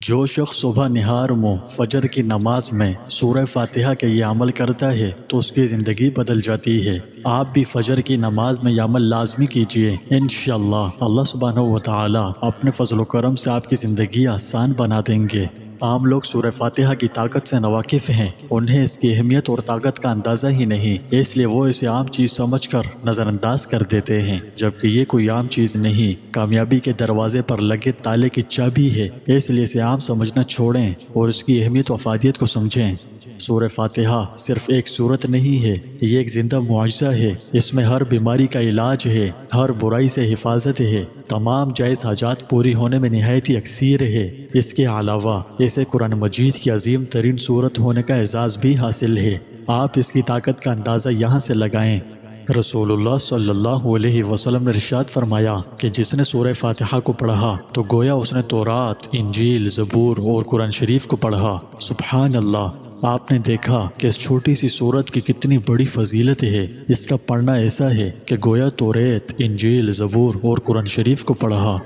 جو شخص صبح نہار میں فجر کی نماز میں سورہ فاتحہ کے یہ عمل کرتا ہے تو اس کی زندگی بدل جاتی ہے۔ آپ بھی فجر کی نماز میں یہ عمل لازمی کیجیے، انشاءاللہ اللہ سبحانہ و تعالی اپنے فضل و کرم سے آپ کی زندگی آسان بنا دیں گے۔ عام لوگ سورہ فاتحہ کی طاقت سے ناواقف ہیں، انہیں اس کی اہمیت اور طاقت کا اندازہ ہی نہیں، اس لیے وہ اسے عام چیز سمجھ کر نظر انداز کر دیتے ہیں، جبکہ یہ کوئی عام چیز نہیں، کامیابی کے دروازے پر لگے تالے کی چابی ہے۔ اس لیے اسے عام سمجھنا چھوڑیں اور اس کی اہمیت و افادیت کو سمجھیں۔ سورہ فاتحہ صرف ایک سورت نہیں ہے، یہ ایک زندہ معجزہ ہے۔ اس میں ہر بیماری کا علاج ہے، ہر برائی سے حفاظت ہے، تمام جائز حاجات پوری ہونے میں نہایت ہی یکسیر ہے۔ اس کے علاوہ اسے قرآن مجید کی عظیم ترین سورت ہونے کا اعزاز بھی حاصل ہے۔ آپ اس کی طاقت کا اندازہ یہاں سے لگائیں۔ رسول اللہ صلی اللہ علیہ وسلم نے ارشاد فرمایا کہ جس نے سورہ فاتحہ کو پڑھا تو گویا اس نے تورات، انجیل، زبور اور قرآن شریف کو پڑھا۔ سبحان اللہ! آپ نے دیکھا کہ اس چھوٹی سی سورت کی کتنی بڑی فضیلت ہے۔ اس کا پڑھنا ایسا ہے کہ گویا تورات، انجیل، زبور اور قرآن شریف کو پڑھا۔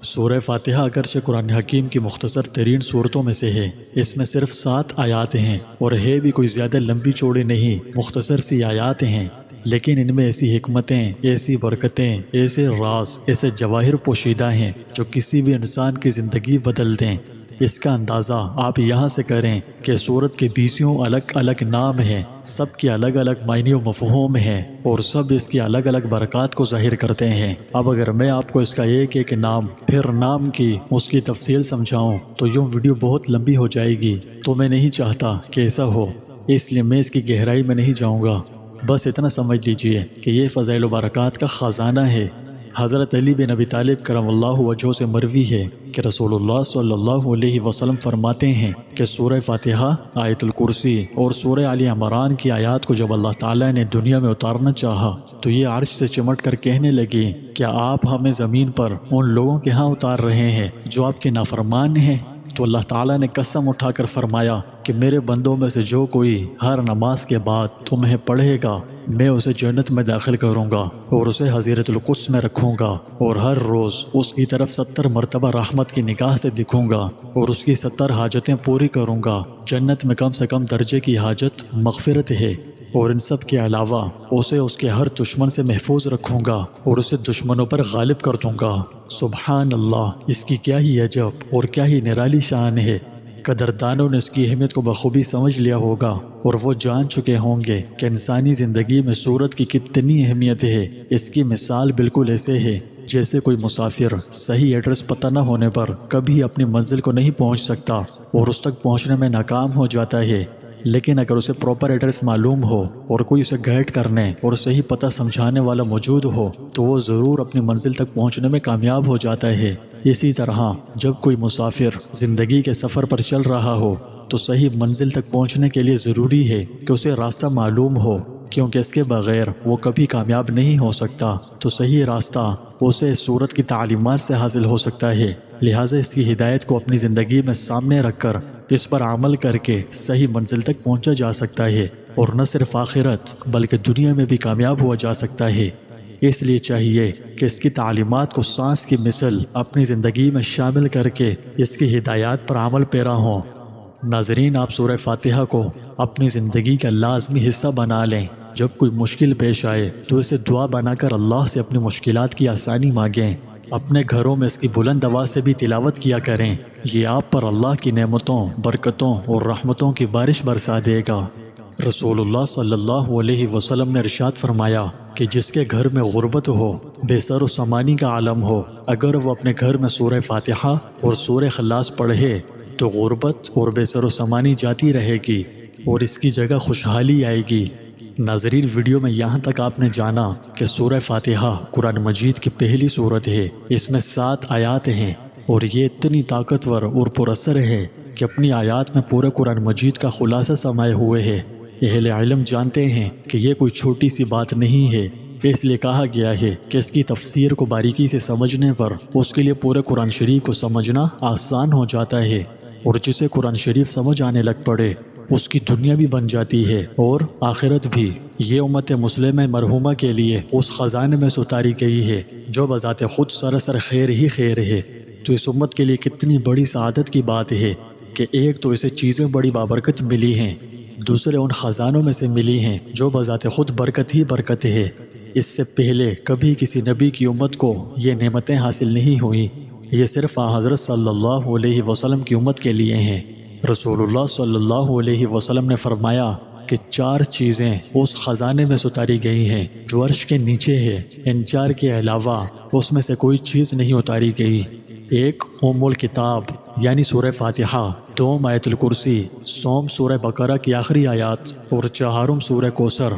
سورہ فاتحہ اگرچہ قرآن حکیم کی مختصر ترین صورتوں میں سے ہے، اس میں صرف 7 آیات ہیں اور ہے بھی کوئی زیادہ لمبی چوڑی نہیں، مختصر سی آیات ہیں، لیکن ان میں ایسی حکمتیں، ایسی برکتیں، ایسے راز، ایسے جواہر پوشیدہ ہیں جو کسی بھی انسان کی زندگی بدل دیں۔ اس کا اندازہ آپ یہاں سے کریں کہ سورت کے 20 الگ الگ نام ہیں، سب کے الگ الگ معنی و مفہوم ہیں اور سب اس کی الگ الگ برکات کو ظاہر کرتے ہیں۔ اب اگر میں آپ کو اس کا ایک ایک نام پھر نام کی اس کی تفصیل سمجھاؤں تو یوں ویڈیو بہت لمبی ہو جائے گی، تو میں نہیں چاہتا کہ ایسا ہو، اس لیے میں اس کی گہرائی میں نہیں جاؤں گا۔ بس اتنا سمجھ لیجئے کہ یہ فضائل و برکات کا خزانہ ہے۔ حضرت علی بن ابی طالب کرم اللہ وجہہ سے مروی ہے کہ رسول اللہ صلی اللہ علیہ وسلم فرماتے ہیں کہ سورہ فاتحہ، آیت الکرسی اور سورہ آل عمران کی آیات کو جب اللہ تعالیٰ نے دنیا میں اتارنا چاہا تو یہ عرش سے چمٹ کر کہنے لگی، کیا آپ ہمیں زمین پر ان لوگوں کے ہاں اتار رہے ہیں جو آپ کے نافرمان ہیں؟ تو اللہ تعالیٰ نے قسم اٹھا کر فرمایا کہ میرے بندوں میں سے جو کوئی ہر نماز کے بعد تمہیں پڑھے گا میں اسے جنت میں داخل کروں گا اور اسے حضیرۃ القدس میں رکھوں گا اور ہر روز اس کی طرف 70 مرتبہ رحمت کی نگاہ سے دکھوں گا اور اس کی 70 حاجتیں پوری کروں گا۔ جنت میں کم سے کم درجے کی حاجت مغفرت ہے، اور ان سب کے علاوہ اسے اس کے ہر دشمن سے محفوظ رکھوں گا اور اسے دشمنوں پر غالب کر دوں گا۔ سبحان اللہ! اس کی کیا ہی عجب اور کیا ہی نرالی شان ہے۔ قدردانوں نے اس کی اہمیت کو بخوبی سمجھ لیا ہوگا اور وہ جان چکے ہوں گے کہ انسانی زندگی میں سورت کی کتنی اہمیت ہے۔ اس کی مثال بالکل ایسے ہے جیسے کوئی مسافر صحیح ایڈریس پتہ نہ ہونے پر کبھی اپنی منزل کو نہیں پہنچ سکتا اور اس تک پہنچنے میں ناکام ہو جاتا ہے، لیکن اگر اسے پراپر ایڈریس معلوم ہو اور کوئی اسے گائیڈ کرنے اور صحیح پتہ سمجھانے والا موجود ہو تو وہ ضرور اپنی منزل تک پہنچنے میں کامیاب ہو جاتا ہے۔ اسی طرح جب کوئی مسافر زندگی کے سفر پر چل رہا ہو تو صحیح منزل تک پہنچنے کے لیے ضروری ہے کہ اسے راستہ معلوم ہو، کیونکہ اس کے بغیر وہ کبھی کامیاب نہیں ہو سکتا۔ تو صحیح راستہ اسے اس سورت کی تعلیمات سے حاصل ہو سکتا ہے، لہٰذا اس کی ہدایت کو اپنی زندگی میں سامنے رکھ کر اس پر عمل کر کے صحیح منزل تک پہنچا جا سکتا ہے اور نہ صرف آخرت بلکہ دنیا میں بھی کامیاب ہوا جا سکتا ہے۔ اس لیے چاہیے کہ اس کی تعلیمات کو سانس کی مثل اپنی زندگی میں شامل کر کے اس کی ہدایات پر عمل پیرا ہوں۔ ناظرین، آپ سورہ فاتحہ کو اپنی زندگی کا لازمی حصہ بنا لیں۔ جب کوئی مشکل پیش آئے تو اسے دعا بنا کر اللہ سے اپنی مشکلات کی آسانی مانگیں۔ اپنے گھروں میں اس کی بلند آواز سے بھی تلاوت کیا کریں، یہ آپ پر اللہ کی نعمتوں، برکتوں اور رحمتوں کی بارش برسا دے گا۔ رسول اللہ صلی اللہ علیہ وسلم نے ارشاد فرمایا کہ جس کے گھر میں غربت ہو، بے سر و سامانی کا عالم ہو، اگر وہ اپنے گھر میں سورہ فاتحہ اور سورہ اخلاص پڑھے تو غربت اور بے سر و سامانی جاتی رہے گی اور اس کی جگہ خوشحالی آئے گی۔ ناظرین، ویڈیو میں یہاں تک آپ نے جانا کہ سورہ فاتحہ قرآن مجید کی پہلی سورت ہے، اس میں 7 آیات ہیں اور یہ اتنی طاقتور اور پر اثر ہے کہ اپنی آیات میں پورے قرآن مجید کا خلاصہ سمائے ہوئے ہے۔ اہل علم جانتے ہیں کہ یہ کوئی چھوٹی سی بات نہیں ہے، اس لیے کہا گیا ہے کہ اس کی تفسیر کو باریکی سے سمجھنے پر اس کے لیے پورے قرآن شریف کو سمجھنا آسان ہو جاتا ہے، اور جسے قرآن شریف سمجھ آنے لگ پڑے اس کی دنیا بھی بن جاتی ہے اور آخرت بھی۔ یہ امت مسلمہ مرحومہ کے لیے اس خزانے میں اتاری گئی ہے جو بذات خود سراسر خیر ہی خیر ہے۔ تو اس امت کے لیے کتنی بڑی سعادت کی بات ہے کہ ایک تو اسے چیزیں بڑی بابرکت ملی ہیں، دوسرے ان خزانوں میں سے ملی ہیں جو بذات خود برکت ہی برکت ہے۔ اس سے پہلے کبھی کسی نبی کی امت کو یہ نعمتیں حاصل نہیں ہوئیں، یہ صرف حضرت صلی اللہ علیہ وسلم کی امت کے لیے ہیں۔ رسول اللہ صلی اللہ علیہ وسلم نے فرمایا کہ 4 چیزیں اس خزانے میں اتاری گئی ہیں جو عرش کے نیچے ہے، ان 4 کے علاوہ اس میں سے کوئی چیز نہیں اتاری گئی۔ 1 ام الکتاب یعنی سورہ فاتحہ، 2 آیت الکرسی، سوم سورہ بقرہ کی آخری آیات، اور 4 سورہ کوثر۔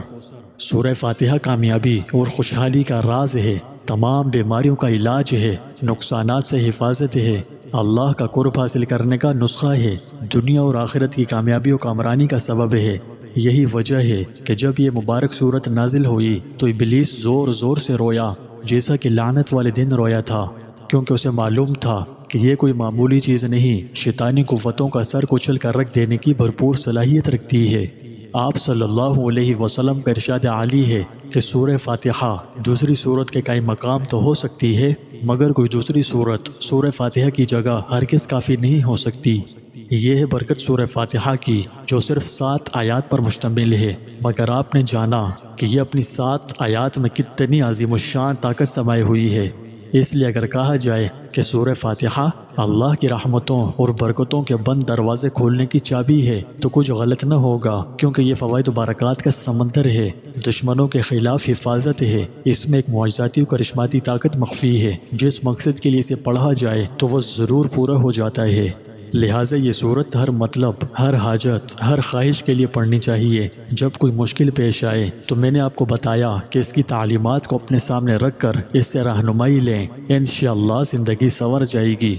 سورہ فاتحہ کامیابی اور خوشحالی کا راز ہے، تمام بیماریوں کا علاج ہے، نقصانات سے حفاظت ہے، اللہ کا قرب حاصل کرنے کا نسخہ ہے، دنیا اور آخرت کی کامیابی و کامرانی کا سبب ہے۔ یہی وجہ ہے کہ جب یہ مبارک صورت نازل ہوئی تو ابلیس زور زور سے رویا، جیسا کہ لعنت والے دن رویا تھا، کیونکہ اسے معلوم تھا کہ یہ کوئی معمولی چیز نہیں، شیطانی قوتوں کا سر کچل کر رکھ دینے کی بھرپور صلاحیت رکھتی ہے۔ آپ صلی اللہ علیہ وسلم کا ارشاد عالی ہے کہ سورہ فاتحہ دوسری سورت کے قائم مقام تو ہو سکتی ہے، مگر کوئی دوسری سورت سورہ فاتحہ کی جگہ ہرگز کافی نہیں ہو سکتی۔ یہ ہے برکت سورہ فاتحہ کی جو صرف 7 آیات پر مشتمل ہے، مگر آپ نے جانا کہ یہ اپنی 7 آیات میں کتنی عظیم الشان طاقت سمائی ہوئی ہے۔ اس لیے اگر کہا جائے کہ سورہ فاتحہ اللہ کی رحمتوں اور برکتوں کے بند دروازے کھولنے کی چابی ہے تو کچھ غلط نہ ہوگا، کیونکہ یہ فوائد و برکات کا سمندر ہے، دشمنوں کے خلاف حفاظت ہے، اس میں ایک معجزاتی و کرشماتی طاقت مخفی ہے، جس مقصد کے لیے اسے پڑھا جائے تو وہ ضرور پورا ہو جاتا ہے۔ لہٰذا یہ صورت ہر مطلب، ہر حاجت، ہر خواہش کے لیے پڑھنی چاہیے۔ جب کوئی مشکل پیش آئے تو میں نے آپ کو بتایا کہ اس کی تعلیمات کو اپنے سامنے رکھ کر اس سے رہنمائی لیں، انشاءاللہ زندگی سنور جائے گی۔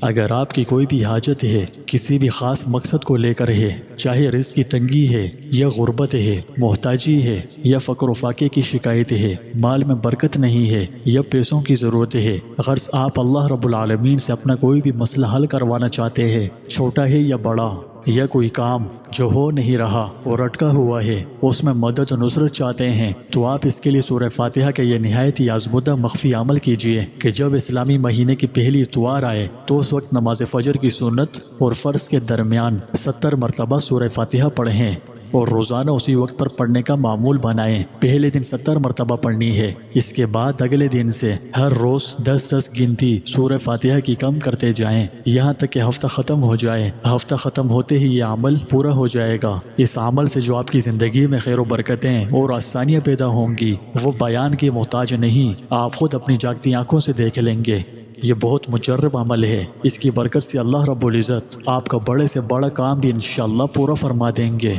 اگر آپ کی کوئی بھی حاجت ہے، کسی بھی خاص مقصد کو لے کر ہے، چاہے رزق کی تنگی ہے یا غربت ہے، محتاجی ہے یا فقر و فاقے کی شکایت ہے، مال میں برکت نہیں ہے یا پیسوں کی ضرورت ہے، غرض آپ اللہ رب العالمین سے اپنا کوئی بھی مسئلہ حل کروانا چاہتے ہیں، چھوٹا ہے یا بڑا، یا کوئی کام جو ہو نہیں رہا اور اٹکا ہوا ہے اس میں مدد و نصرت چاہتے ہیں، تو آپ اس کے لیے سورہ فاتحہ کا یہ نہایت ہی آزمودہ مخفی عمل کیجئے کہ جب اسلامی مہینے کی پہلی اتوار آئے تو اس وقت نماز فجر کی سنت اور فرض کے درمیان 70 مرتبہ سورہ فاتحہ پڑھیں اور روزانہ اسی وقت پر پڑھنے کا معمول بنائیں۔ پہلے دن 70 مرتبہ پڑھنی ہے، اس کے بعد اگلے دن سے ہر روز 10 گنتی سورہ فاتحہ کی کم کرتے جائیں، یہاں تک کہ ہفتہ ختم ہو جائے۔ ہفتہ ختم ہوتے ہی یہ عمل پورا ہو جائے گا۔ اس عمل سے جو آپ کی زندگی میں خیر و برکتیں اور آسانیاں پیدا ہوں گی وہ بیان کی محتاج نہیں، آپ خود اپنی جاگتی آنکھوں سے دیکھ لیں گے۔ یہ بہت مجرب عمل ہے، اس کی برکت سے اللہ رب العزت آپ کا بڑے سے بڑا کام بھی انشاءاللہ پورا فرما دیں گے۔